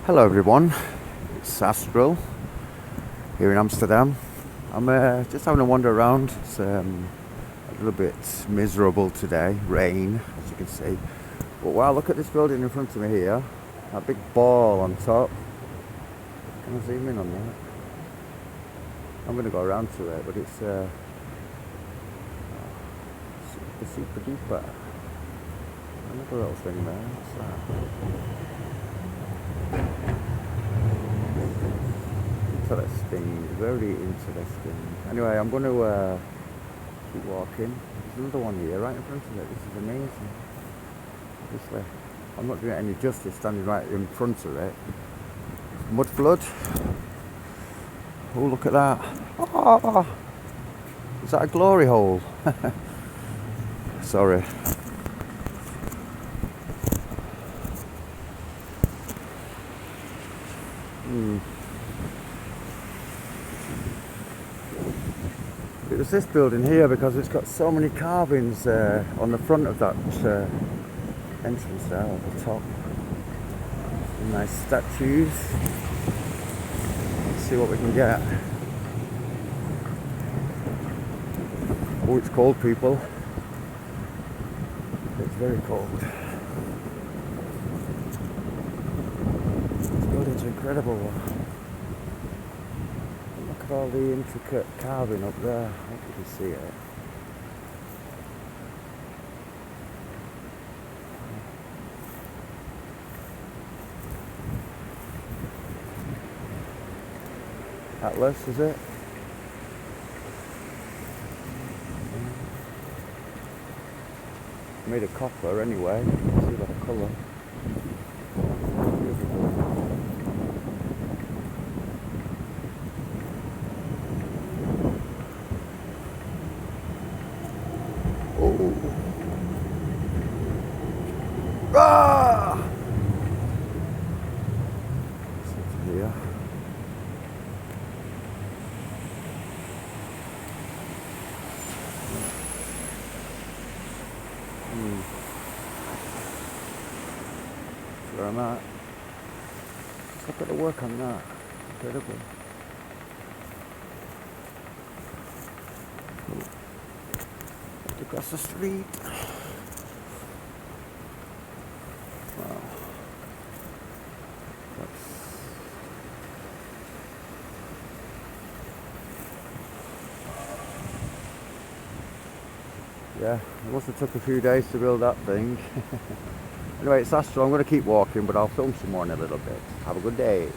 Hello everyone, it's Astral here in Amsterdam. I'm just having a wander around. It's a little bit miserable today, rain as you can see. But wow, look at this building in front of me here. That big ball on top. Can I zoom in on that? I'm going to go around to it, but it's super duper. Another little thing there, what's that? Interesting, very interesting. Anyway, I'm going to keep walking. There's another one here right in front of it. This is amazing. Obviously, I'm not doing it any justice standing right in front of it. Mud flood. Oh, look at that. Oh, is that a glory hole? Sorry. It was this building here because it's got so many carvings on the front of that entrance there at the top. Some nice statues. Let's see what we can get. Oh, it's cold, people. It's very cold. This building's incredible. Look at all the intricate carving up there. I hope you can see it. Atlas, is it? Made of copper anyway. See that colour. Oh! Ah! Here. Where I'm at. Just look at the work on that. Incredible. Look across the street. Wow. Yeah, it must have took a few days to build that thing. Anyway, it's Astro. I'm going to keep walking, but I'll film some more in a little bit. Have a good day.